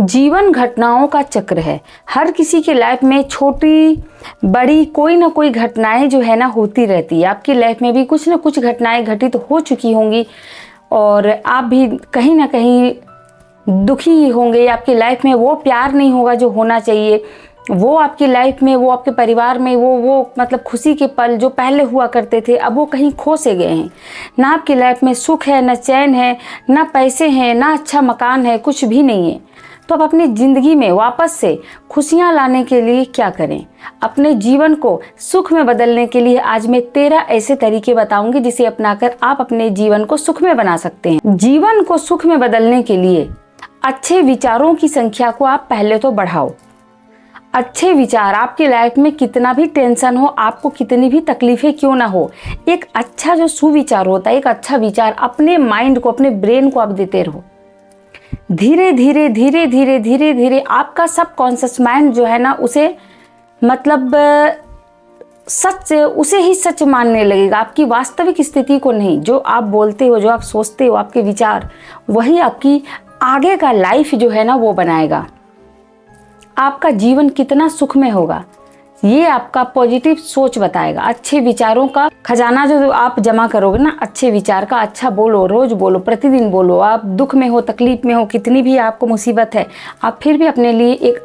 जीवन घटनाओं का चक्र है। हर किसी के लाइफ में छोटी बड़ी कोई ना कोई घटनाएं जो है ना होती रहती है। आपकी लाइफ में भी कुछ ना कुछ घटनाएं घटित हो चुकी होंगी और आप भी कहीं ना कहीं दुखी होंगे। आपकी लाइफ में वो प्यार नहीं होगा जो होना चाहिए, वो आपकी लाइफ में, वो आपके परिवार में वो मतलब खुशी के पल जो पहले हुआ करते थे अब वो कहीं खो से गए हैं। ना आपकी लाइफ में सुख है, ना चैन है, ना पैसे हैं, ना अच्छा मकान है, कुछ भी नहीं है। तो आप अपनी ज़िंदगी में वापस से खुशियाँ लाने के लिए क्या करें? अपने जीवन को सुख में बदलने के लिए आज मैं 13 ऐसे तरीके बताऊंगी जिसे अपनाकर आप अपने जीवन को सुख में बना सकते हैं। जीवन को सुख में बदलने के लिए अच्छे विचारों की संख्या को आप पहले तो बढ़ाओ। अच्छे विचार, आपकी लाइफ में कितना भी टेंशन हो, आपको कितनी भी तकलीफें क्यों ना हो, एक अच्छा जो सुविचार होता है, एक अच्छा विचार अपने माइंड को, अपने ब्रेन को आप देते रहो। धीरे धीरे धीरे धीरे धीरे धीरे आपका सबकॉन्शियस माइंड जो है ना उसे मतलब सच, उसे ही सच मानने लगेगा, आपकी वास्तविक स्थिति को नहीं। जो आप बोलते हो, जो आप सोचते हो, आपके विचार, वही आपकी आगे का लाइफ जो है ना वो बनाएगा। आपका जीवन कितना सुखमय होगा ये आपका पॉजिटिव सोच बताएगा। अच्छे विचारों का खजाना जो आप जमा करोगे ना, अच्छे विचार का, अच्छा बोलो, रोज बोलो, प्रतिदिन बोलो। आप दुख में हो, तकलीफ में हो, कितनी भी आपको मुसीबत है, आप फिर भी अपने लिए एक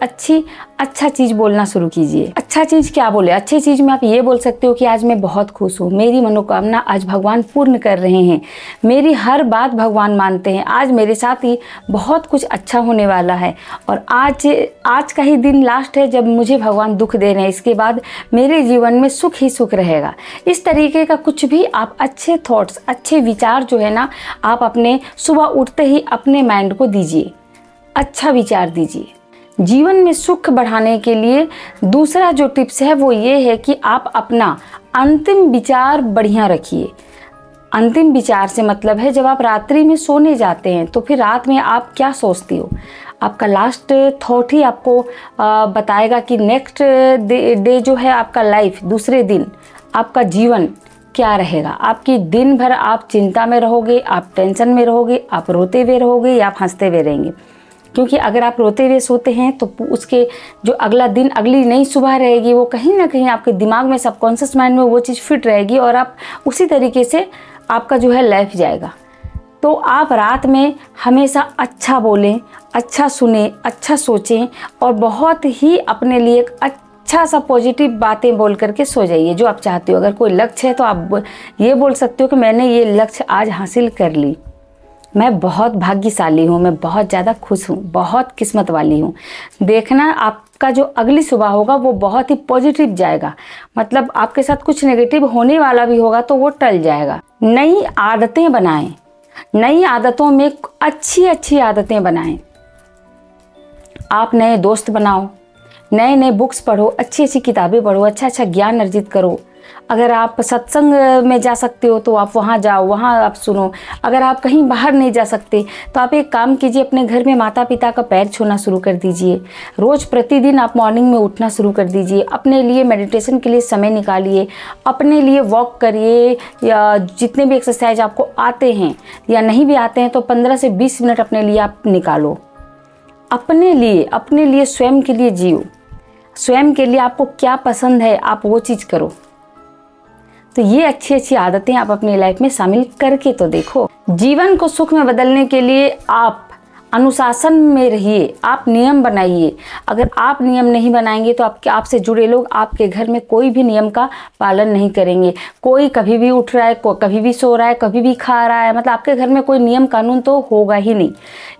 अच्छा चीज़ बोलना शुरू कीजिए। अच्छा चीज़ क्या बोले? अच्छी चीज़ में आप ये बोल सकते हो कि आज मैं बहुत खुश हूँ, मेरी मनोकामना आज भगवान पूर्ण कर रहे हैं, मेरी हर बात भगवान मानते हैं, आज मेरे साथ ही बहुत कुछ अच्छा होने वाला है और आज का ही दिन लास्ट है जब मुझे भगवान दुख दे रहे हैं, इसके बाद मेरे जीवन में सुख ही सुख रहेगा। इस तरीके का कुछ भी आप अच्छे थॉट्स, अच्छे विचार जो है ना आप अपने सुबह उठते ही अपने माइंड को दीजिए, अच्छा विचार दीजिए। जीवन में सुख बढ़ाने के लिए दूसरा जो टिप्स है वो ये है कि आप अपना अंतिम विचार बढ़िया रखिए। अंतिम विचार से मतलब है जब आप रात्रि में सोने जाते हैं तो फिर रात में आप क्या सोचते हो, आपका लास्ट थॉट ही आपको बताएगा कि नेक्स्ट डे जो है आपका लाइफ, दूसरे दिन आपका जीवन क्या रहेगा। आपकी दिन भर आप चिंता में रहोगे, आप टेंशन में रहोगे, आप रोते हुए रहोगे या आप हंसते हुए रहेंगे। क्योंकि अगर आप रोते हुए सोते हैं तो उसके जो अगला दिन, अगली नई सुबह रहेगी वो कहीं ना कहीं आपके दिमाग में, सबकॉन्शियस माइंड में वो चीज़ फिट रहेगी और आप उसी तरीके से आपका जो है लाइफ जाएगा। तो आप रात में हमेशा अच्छा बोलें, अच्छा सुने, अच्छा सोचें और बहुत ही अपने लिए एक अच्छा सा पॉजिटिव बातें बोल करके सो जाइए जो आप चाहते हो। अगर कोई लक्ष्य है तो आप ये बोल सकते हो कि मैंने ये लक्ष्य आज हासिल कर ली, मैं बहुत भाग्यशाली हूँ, मैं बहुत ज़्यादा खुश हूँ, बहुत किस्मत वाली हूँ। देखना आपका जो अगली सुबह होगा वो बहुत ही पॉजिटिव जाएगा। मतलब आपके साथ कुछ नेगेटिव होने वाला भी होगा तो वो टल जाएगा। नई आदतें बनाएं, नई आदतों में अच्छी आदतें बनाएं। आप नए दोस्त बनाओ, नए नए बुक्स पढ़ो, अच्छी किताबें पढ़ो, अच्छा ज्ञान अर्जित करो। अगर आप सत्संग में जा सकते हो तो आप वहाँ जाओ, वहाँ आप सुनो। अगर आप कहीं बाहर नहीं जा सकते तो आप एक काम कीजिए, अपने घर में माता पिता का पैर छूना शुरू कर दीजिए। रोज़ प्रतिदिन आप मॉर्निंग में उठना शुरू कर दीजिए। अपने लिए मेडिटेशन के लिए समय निकालिए, अपने लिए वॉक करिए या जितने भी एक्सरसाइज आपको आते हैं या नहीं भी आते हैं तो 15 से 20 मिनट अपने लिए आप निकालो। अपने लिए स्वयं के लिए जियो। स्वयं के लिए आपको क्या पसंद है आप वो चीज़ करो। तो ये अच्छी आदतें आप अपनी लाइफ में शामिल करके तो देखो। जीवन को सुख में बदलने के लिए आप अनुशासन में रहिए, आप नियम बनाइए। अगर आप नियम नहीं बनाएंगे तो आपसे जुड़े लोग, आपके घर में कोई भी नियम का पालन नहीं करेंगे। कोई कभी भी उठ रहा है, कभी भी सो रहा है, कभी भी खा रहा है, मतलब आपके घर में कोई नियम कानून तो होगा ही नहीं।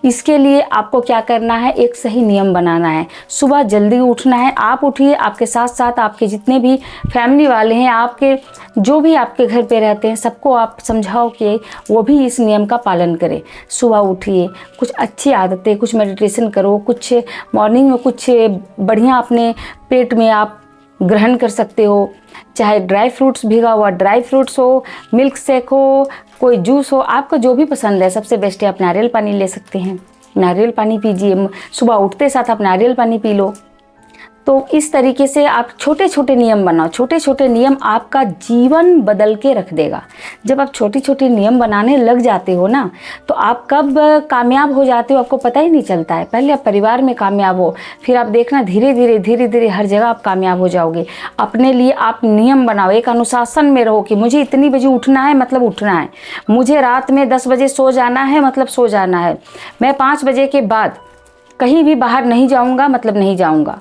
इसके लिए आपको क्या करना है, एक सही नियम बनाना है। सुबह जल्दी उठना है, आप उठिए, आपके साथ साथ आपके जितने भी फैमिली वाले हैं, आपके जो भी आपके घर पे रहते हैं, सबको आप समझाओ कि वो भी इस नियम का पालन करें। सुबह उठिए, कुछ अच्छी आदतें, कुछ मेडिटेशन करो, कुछ मॉर्निंग में कुछ बढ़िया अपने पेट में आप ग्रहण कर सकते हो। चाहे ड्राई फ्रूट्स, भीगा हुआ ड्राई फ्रूट्स हो, मिल्क शेक हो, कोई जूस हो, आपको जो भी पसंद है। सबसे बेस्ट है आप नारियल पानी ले सकते हैं, नारियल पानी पीजिए। सुबह उठते साथ आप नारियल पानी पी लो। तो इस तरीके से आप छोटे छोटे नियम बनाओ। छोटे छोटे नियम आपका जीवन बदल के रख देगा। जब आप छोटे छोटे नियम बनाने लग जाते हो ना, तो आप कब कामयाब हो जाते हो आपको पता ही नहीं चलता है। पहले आप परिवार में कामयाब हो, फिर आप देखना धीरे धीरे हर जगह आप कामयाब हो जाओगे। अपने लिए आप नियम बनाओ, एक अनुशासन में रहो कि मुझे इतनी बजे उठना है मतलब उठना है, मुझे रात में 10 बजे सो जाना है मतलब सो जाना है, मैं 5 बजे के बाद कहीं भी बाहर नहीं जाऊंगा मतलब नहीं जाऊंगा।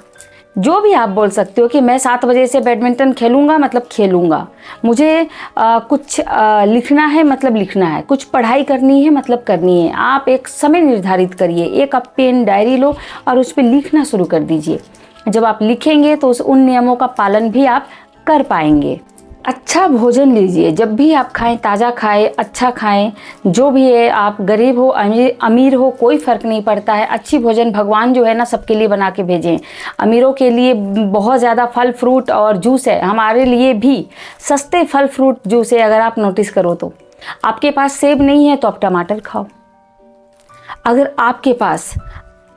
जो भी आप बोल सकते हो कि मैं 7 बजे से बैडमिंटन खेलूंगा मतलब खेलूंगा, मुझे कुछ लिखना है मतलब लिखना है, कुछ पढ़ाई करनी है मतलब करनी है। आप एक समय निर्धारित करिए, एक आप पेन डायरी लो और उस पर लिखना शुरू कर दीजिए। जब आप लिखेंगे तो उन नियमों का पालन भी आप कर पाएंगे। अच्छा भोजन लीजिए, जब भी आप खाएं ताज़ा खाएं, अच्छा खाएं। जो भी है, आप गरीब हो अमीर हो कोई फ़र्क नहीं पड़ता है। अच्छी भोजन भगवान जो है ना सबके लिए बना के भेजें। अमीरों के लिए बहुत ज़्यादा फल फ्रूट और जूस है, हमारे लिए भी सस्ते फल फ्रूट जूस है। अगर आप नोटिस करो तो आपके पास सेब नहीं है तो आप टमाटर खाओ। अगर आपके पास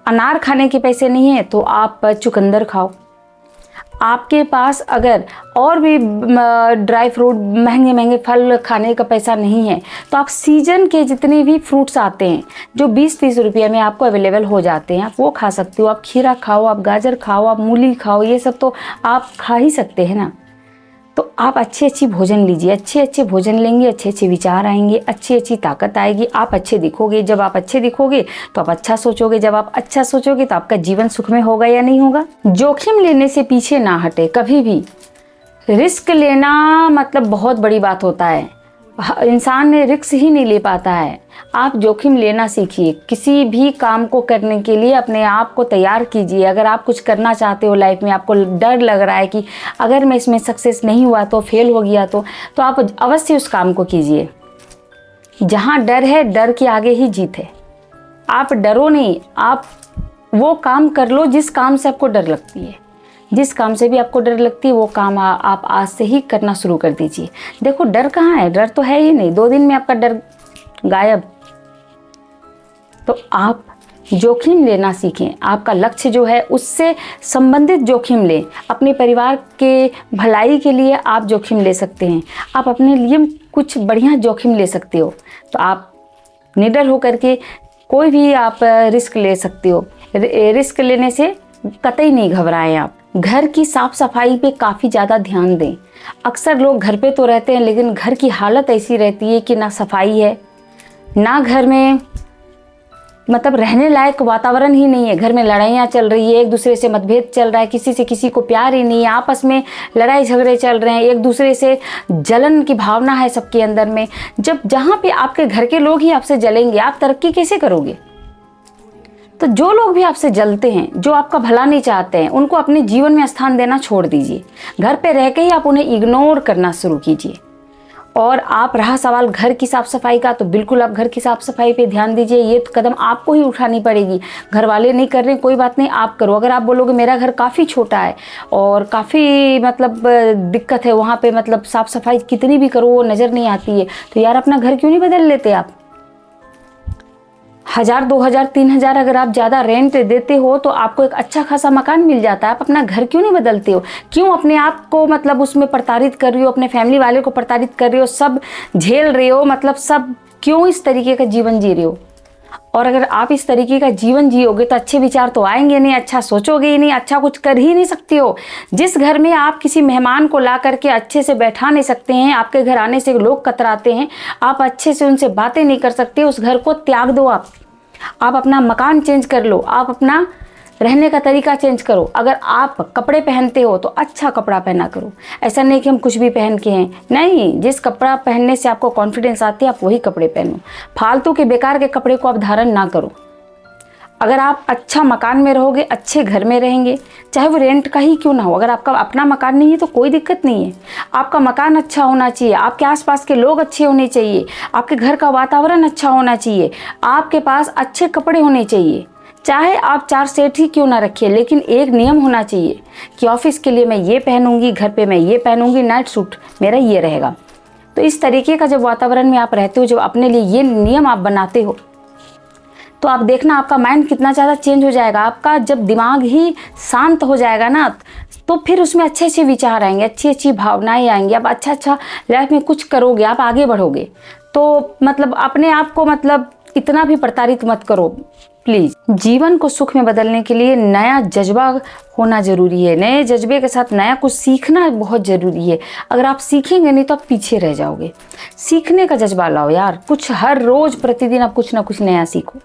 अनार खाने के पैसे नहीं है तो आप चुकंदर खाओ। आपके पास अगर और भी ड्राई फ्रूट महंगे महंगे फल खाने का पैसा नहीं है तो आप सीजन के जितने भी फ्रूट्स आते हैं जो 20-30 रुपये में आपको अवेलेबल हो जाते हैं, आप वो खा सकते हो। आप खीरा खाओ, आप गाजर खाओ, आप मूली खाओ, ये सब तो आप खा ही सकते हैं ना। तो आप अच्छी भोजन लीजिए, अच्छे भोजन लेंगे, अच्छे विचार आएंगे, अच्छी ताकत आएगी, आप अच्छे दिखोगे। जब आप अच्छे दिखोगे तो आप अच्छा सोचोगे, जब आप अच्छा सोचोगे तो आपका जीवन सुखमय होगा या नहीं होगा। जोखिम लेने से पीछे ना हटे कभी भी। रिस्क लेना मतलब बहुत बड़ी बात होता है, इंसान ने रिस्क ही नहीं ले पाता है। आप जोखिम लेना सीखिए, किसी भी काम को करने के लिए अपने आप को तैयार कीजिए। अगर आप कुछ करना चाहते हो लाइफ में, आपको डर लग रहा है कि अगर मैं इसमें सक्सेस नहीं हुआ तो, फेल हो गया तो आप अवश्य उस काम को कीजिए। जहाँ डर है, डर के आगे ही जीत है। आप डरो नहीं, आप वो काम कर लो जिस काम से आपको डर लगती है। जिस काम से भी आपको डर लगती है वो काम आप आज से ही करना शुरू कर दीजिए। देखो डर कहाँ है, डर तो है ही नहीं, 2 दिन में आपका डर गायब। तो आप जोखिम लेना सीखें। आपका लक्ष्य जो है उससे संबंधित जोखिम लें। अपने परिवार के भलाई के लिए आप जोखिम ले सकते हैं। आप अपने लिए कुछ बढ़िया जोखिम ले सकते हो। तो आप निडर होकर के कोई भी आप रिस्क ले सकते हो। रिस्क लेने से कतई नहीं घबराएं आप। घर की साफ सफाई पे काफ़ी ज़्यादा ध्यान दें। अक्सर लोग घर पे तो रहते हैं लेकिन घर की हालत ऐसी रहती है कि ना सफाई है, ना घर में मतलब रहने लायक वातावरण ही नहीं है। घर में लड़ाइयाँ चल रही है, एक दूसरे से मतभेद चल रहा है, किसी से किसी को प्यार ही नहीं है, आपस में लड़ाई झगड़े चल रहे हैं, एक दूसरे से जलन की भावना है सबके अंदर में। जब जहाँ पे आपके घर के लोग ही आपसे जलेंगे, आप तरक्की कैसे करोगे। तो जो लोग भी आपसे जलते हैं, जो आपका भला नहीं चाहते हैं, उनको अपने जीवन में स्थान देना छोड़ दीजिए। घर पे रह के ही आप उन्हें इग्नोर करना शुरू कीजिए। और आप रहा सवाल घर की साफ़ सफाई का, तो बिल्कुल आप घर की साफ़ सफाई पे ध्यान दीजिए। ये कदम आपको ही उठानी पड़ेगी। घर वाले नहीं कर रहे कोई बात नहीं, आप करो। अगर आप बोलोगे मेरा घर काफ़ी छोटा है और काफ़ी मतलब दिक्कत है वहाँ पे, मतलब साफ़ सफाई कितनी भी करो वो नज़र नहीं आती है, तो यार अपना घर क्यों नहीं बदल लेते आप। 1000, 2000, 3000 अगर आप ज़्यादा रेंट देते हो तो आपको एक अच्छा खासा मकान मिल जाता है। आप अपना घर क्यों नहीं बदलते हो। क्यों अपने आप को मतलब उसमें प्रताड़ित कर रही हो, अपने फैमिली वाले को प्रताड़ित कर रही हो, सब झेल रहे हो, मतलब सब क्यों इस तरीके का जीवन जी रहे हो। और अगर आप इस तरीके का जीवन जियोगे तो अच्छे विचार तो आएंगे नहीं, अच्छा सोचोगे ही नहीं, अच्छा कुछ कर ही नहीं सकते हो। जिस घर में आप किसी मेहमान को ला करके अच्छे से बैठा नहीं सकते हैं, आपके घर आने से लोग कतराते हैं, आप अच्छे से उनसे बातें नहीं कर सकते, उस घर को त्याग दो। आप अपना मकान चेंज कर लो, आप अपना रहने का तरीका चेंज करो। अगर आप कपड़े पहनते हो तो अच्छा कपड़ा पहना करो। ऐसा नहीं कि हम कुछ भी पहन के हैं, नहीं, जिस कपड़ा पहनने से आपको कॉन्फिडेंस आती है आप वही कपड़े पहनो। फालतू के बेकार के कपड़े को आप धारण ना करो। अगर आप अच्छा मकान में रहोगे, अच्छे घर में रहेंगे, चाहे वो रेंट का ही क्यों ना हो। अगर आपका अपना मकान नहीं है तो कोई दिक्कत नहीं है। आपका मकान अच्छा होना चाहिए, आपके आसपास के लोग अच्छे होने चाहिए, आपके घर का वातावरण अच्छा होना चाहिए, आपके पास अच्छे कपड़े होने चाहिए। चाहे आप 4 सेट ही क्यों ना रखिए, लेकिन एक नियम होना चाहिए कि ऑफिस के लिए मैं ये पहनूंगी, घर पे मैं ये पहनूंगी, नाइट सूट मेरा ये रहेगा। तो इस तरीके का जब वातावरण में आप रहते हो, जब अपने लिए ये नियम आप बनाते हो, तो आप देखना आपका माइंड कितना ज़्यादा चेंज हो जाएगा। आपका जब दिमाग ही शांत हो जाएगा ना, तो फिर उसमें अच्छे अच्छे विचार आएंगे, अच्छी अच्छी भावनाएं आएंगी, आप अच्छा अच्छा लाइफ में कुछ करोगे, आप आगे बढ़ोगे। तो मतलब अपने आप को मतलब इतना भी प्रताड़ित मत करो प्लीज़। जीवन को सुख में बदलने के लिए नया जज्बा होना ज़रूरी है, नए जज्बे के साथ नया कुछ सीखना बहुत ज़रूरी है। अगर आप सीखेंगे नहीं तो आप पीछे रह जाओगे। सीखने का जज्बा लाओ यार, कुछ हर रोज़ प्रतिदिन आप कुछ ना कुछ नया सीखो,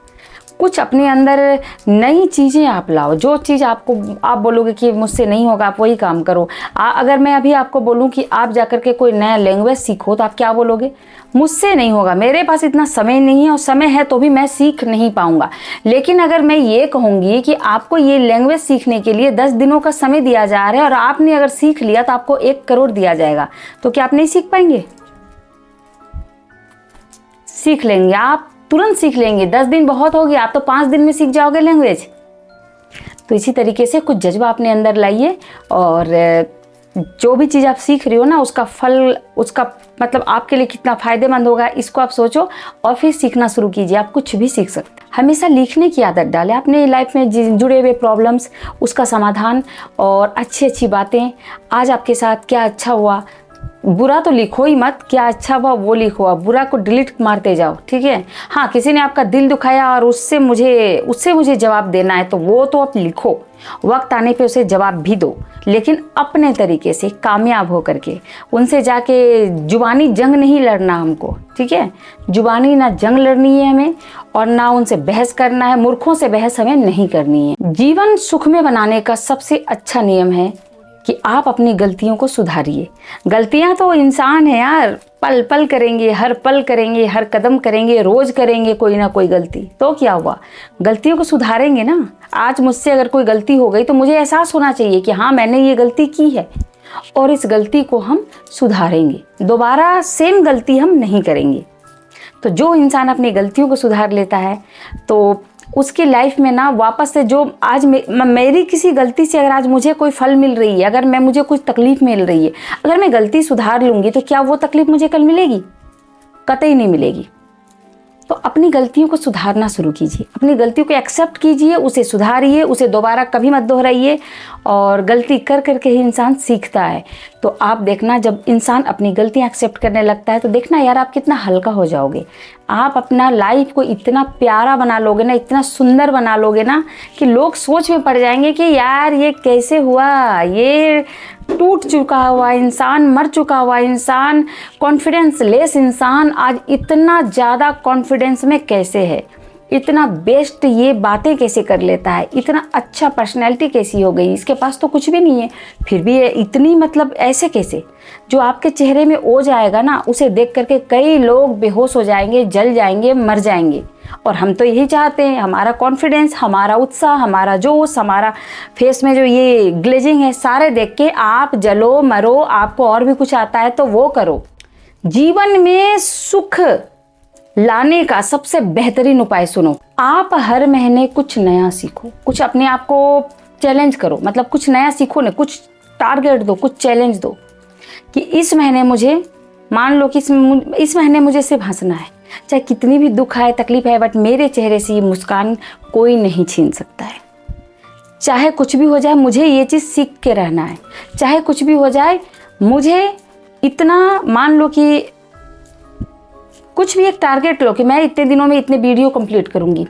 कुछ अपने अंदर नई चीज़ें आप लाओ। जो चीज़ आपको आप बोलोगे कि मुझसे नहीं होगा, आप वही काम करो। अगर मैं अभी आपको बोलूँ कि आप जाकर के कोई नया लैंग्वेज सीखो, तो आप क्या बोलोगे? मुझसे नहीं होगा, मेरे पास इतना समय नहीं है, और समय है तो भी मैं सीख नहीं पाऊंगा। लेकिन अगर मैं ये कहूँगी कि आपको ये लैंग्वेज सीखने के लिए 10 दिनों का समय दिया जा रहा है और आपने अगर सीख लिया तो आपको 1 करोड़ दिया जाएगा, तो क्या आप नहीं सीख पाएंगे? सीख लेंगे, आप तुरंत सीख लेंगे। 10 दिन बहुत हो गया, आप तो 5 दिन में सीख जाओगे लैंग्वेज। तो इसी तरीके से कुछ जज्बा अपने अंदर लाइए, और जो भी चीज़ आप सीख रही हो ना, उसका फल, उसका मतलब आपके लिए कितना फ़ायदेमंद होगा, इसको आप सोचो और फिर सीखना शुरू कीजिए। आप कुछ भी सीख सकते हैं। हमेशा लिखने की आदत डालें अपने लाइफ में जुड़े हुए प्रॉब्लम्स, उसका समाधान और अच्छी अच्छी बातें। आज आपके साथ क्या अच्छा हुआ, बुरा तो लिखो ही मत, क्या अच्छा हुआ वो लिखो, बुरा को डिलीट मारते जाओ, ठीक है। हाँ, किसी ने आपका दिल दुखाया और उससे मुझे जवाब देना है, तो वो तो आप लिखो, वक्त आने पे उसे जवाब भी दो, लेकिन अपने तरीके से कामयाब हो करके। उनसे जाके जुबानी जंग नहीं लड़ना हमको, ठीक है। जुबानी ना जंग लड़नी है हमें, और ना उनसे बहस करना है। मूर्खों से बहस हमें नहीं करनी है। जीवन सुख में बनाने का सबसे अच्छा नियम है कि आप अपनी गलतियों को सुधारिए। गलतियां तो इंसान है यार, पल पल करेंगे, हर पल करेंगे, हर कदम करेंगे, रोज करेंगे कोई ना कोई गलती। तो क्या हुआ, गलतियों को सुधारेंगे ना। आज मुझसे अगर कोई गलती हो गई तो मुझे एहसास होना चाहिए कि हाँ, मैंने ये गलती की है और इस गलती को हम सुधारेंगे, दोबारा सेम गलती हम नहीं करेंगे। तो जो इंसान अपनी गलतियों को सुधार लेता है तो उसकी लाइफ में ना वापस से जो आज मेरी किसी गलती से अगर आज मुझे कोई फल मिल रही है, अगर मुझे कुछ तकलीफ मिल रही है, अगर मैं गलती सुधार लूँगी तो क्या वो तकलीफ मुझे कल मिलेगी? कतई नहीं मिलेगी। तो अपनी गलतियों को सुधारना शुरू कीजिए, अपनी गलतियों को एक्सेप्ट कीजिए, उसे सुधारिए, उसे दोबारा कभी मत दोहराइए। और गलती कर करके ही इंसान सीखता है। तो आप देखना, जब इंसान अपनी गलतियां एक्सेप्ट करने लगता है तो देखना यार, आप कितना हल्का हो जाओगे। आप अपना लाइफ को इतना प्यारा बना लोगे ना, इतना सुंदर बना लोगे ना, कि लोग सोच में पड़ जाएंगे कि यार ये कैसे हुआ, ये टूट चुका हुआ इंसान, मर चुका हुआ इंसान, कॉन्फिडेंस लेस इंसान आज इतना ज़्यादा कॉन्फिडेंस में कैसे है, इतना बेस्ट ये बातें कैसे कर लेता है, इतना अच्छा पर्सनैलिटी कैसी हो गई, इसके पास तो कुछ भी नहीं है फिर भी ये इतनी मतलब ऐसे कैसे। जो आपके चेहरे में ओज आएगा ना, उसे देख करके कई लोग बेहोश हो जाएंगे, जल जाएंगे, मर जाएंगे। और हम तो यही चाहते हैं, हमारा कॉन्फिडेंस, हमारा उत्साह, हमारा जोश, हमारा फेस में जो ये ग्लेजिंग है, सारे देख के आप जलो मरो। आपको और भी कुछ आता है तो वो करो। जीवन में सुख लाने का सबसे बेहतरीन उपाय सुनो। आप हर महीने कुछ नया सीखो, कुछ अपने आप को चैलेंज करो, मतलब कुछ नया सीखो ना, कुछ टारगेट दो, कुछ चैलेंज दो कि इस महीने मुझे, मान लो कि इस महीने मुझे सिर्फ हंसना है, चाहे कितनी भी दुख है, तकलीफ है, बट मेरे चेहरे से ये मुस्कान कोई नहीं छीन सकता है। चाहे कुछ भी हो जाए, मुझे ये चीज़ सीख के रहना है। चाहे कुछ भी हो जाए, मुझे इतना, मान लो कि कुछ भी एक टारगेट लो कि मैं इतने दिनों में इतने वीडियो कंप्लीट करूंगी,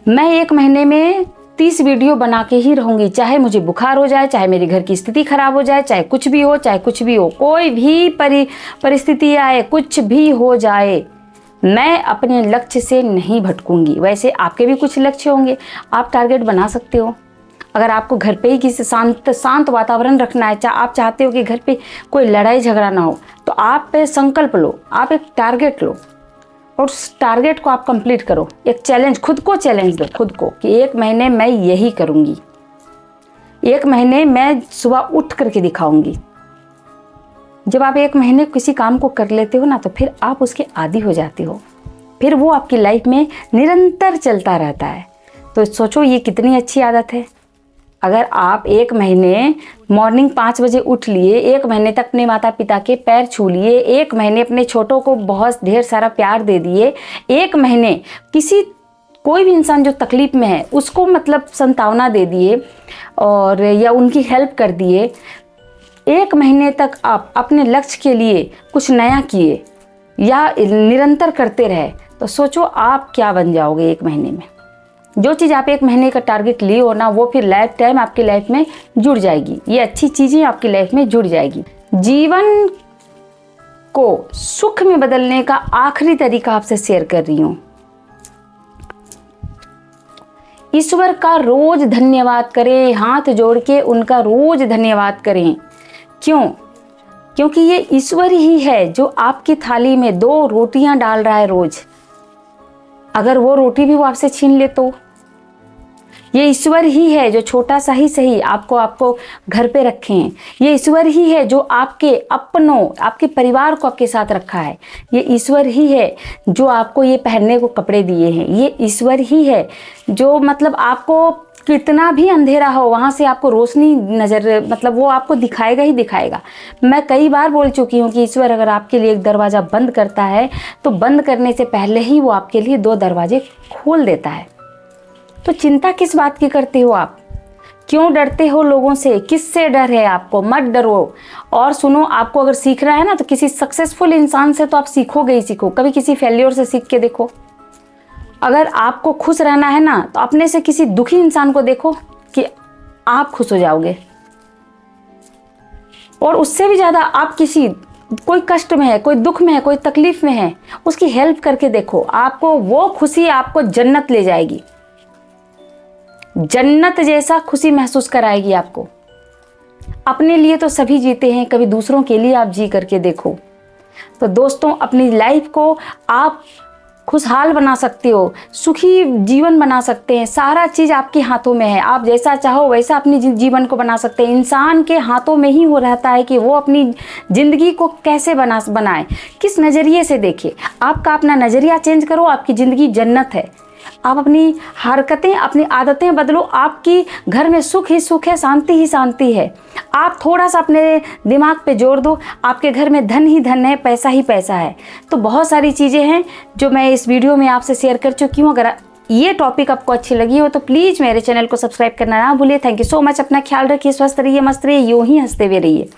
मैं 1 महीने में 30 वीडियो बना के ही रहूंगी। चाहे मुझे बुखार हो जाए, चाहे मेरे घर की स्थिति खराब हो जाए, चाहे कुछ भी हो, चाहे कुछ भी हो, कोई भी परिस्थिति आए, कुछ भी हो जाए, मैं अपने लक्ष्य से नहीं भटकूंगी। वैसे आपके भी कुछ लक्ष्य होंगे, आप टारगेट बना सकते हो। अगर आपको घर पे ही किसी शांत वातावरण रखना है, आप चाहते हो कि घर पे कोई लड़ाई झगड़ा ना हो, तो आप पे संकल्प लो, आप एक टारगेट लो और उस टारगेट को आप कंप्लीट करो। एक चैलेंज, खुद को चैलेंज दो खुद को कि 1 महीने मैं यही करूँगी, 1 महीने मैं सुबह उठ करके दिखाऊंगी। जब आप 1 महीने किसी काम को कर लेते हो ना, तो फिर आप उसके आदी हो जाते हो, फिर वो आपकी लाइफ में निरंतर चलता रहता है। तो सोचो ये कितनी अच्छी आदत है। अगर आप 1 महीने मॉर्निंग 5 बजे उठ लिए, 1 महीने तक अपने माता पिता के पैर छू लिए, 1 महीने अपने छोटों को बहुत ढेर सारा प्यार दे दिए, 1 महीने किसी कोई भी इंसान जो तकलीफ़ में है उसको मतलब सांत्वना दे दिए और या उनकी हेल्प कर दिए। 1 महीने तक आप अपने लक्ष्य के लिए कुछ नया किए या निरंतर करते रहे तो सोचो आप क्या बन जाओगे 1 महीने में। जो चीज़ आप 1 महीने का टारगेट लिए हो ना, वो फिर लाइफ टाइम आपकी लाइफ में जुड़ जाएगी। ये अच्छी चीज़ें आपकी लाइफ में जुड़ जाएगी। जीवन को सुख में बदलने का आखिरी तरीका आपसे शेयर कर रही हूँ। ईश्वर का रोज धन्यवाद करें, हाथ जोड़ के उनका रोज धन्यवाद करें। क्यों? क्योंकि ये ईश्वर ही है जो आपकी थाली में 2 रोटियां डाल रहा है रोज। अगर वो रोटी भी वो आपसे छीन ले तो ये ईश्वर ही है जो छोटा सा ही सही आपको घर पे रखे हैं। ये ईश्वर ही है जो आपके अपनों, आपके परिवार को आपके साथ रखा है। ये ईश्वर ही है जो आपको ये पहनने को कपड़े दिए हैं। ये ईश्वर ही है जो मतलब आपको कितना भी अंधेरा हो वहाँ से आपको रोशनी नज़र मतलब वो आपको दिखाएगा ही दिखाएगा। मैं कई बार बोल चुकी हूँ कि ईश्वर अगर आपके लिए एक दरवाज़ा बंद करता है तो बंद करने से पहले ही वो आपके लिए 2 दरवाजे खोल देता है। तो चिंता किस बात की करते हो आप? क्यों डरते हो लोगों से? किससे डर है आपको? मत डरो। और सुनो, आपको अगर सीखना है ना तो किसी सक्सेसफुल इंसान से तो आप सीखोगे ही सीखो। कभी किसी फेल्योर से सीख के देखो। अगर आपको खुश रहना है ना तो अपने से किसी दुखी इंसान को देखो कि आप खुश हो जाओगे। और उससे भी ज़्यादा आप कोई कष्ट में है, कोई दुख में है, कोई तकलीफ में है, उसकी हेल्प करके देखो। आपको वो खुशी आपको जन्नत ले जाएगी। जन्नत जैसा खुशी महसूस कराएगी आपको। अपने लिए तो सभी जीते हैं, कभी दूसरों के लिए आप जी करके देखो। तो दोस्तों, अपनी लाइफ को आप खुशहाल बना सकते हो, सुखी जीवन बना सकते हैं। सारा चीज़ आपके हाथों में है। आप जैसा चाहो वैसा अपनी जीवन को बना सकते हैं। इंसान के हाथों में ही हो रहता है कि वो अपनी ज़िंदगी को कैसे बनाए, किस नज़रिए से देखे। आपका अपना नज़रिया चेंज करो, आपकी ज़िंदगी जन्नत है। आप अपनी हरकतें, अपनी आदतें बदलो, आपकी घर में सुख ही सुख है, शांति ही शांति है। आप थोड़ा सा अपने दिमाग पे जोर दो, आपके घर में धन ही धन है, पैसा ही पैसा है। तो बहुत सारी चीज़ें हैं जो मैं इस वीडियो में आपसे शेयर कर चुकी हूँ। अगर ये टॉपिक आपको अच्छी लगी हो तो प्लीज़ मेरे चैनल को सब्सक्राइब करना ना भूलिए। Thank you so much. अपना ख्याल रखिए, स्वस्थ रहिए, मस्त रहिए, यूँ ही हंसते हुए रहिए।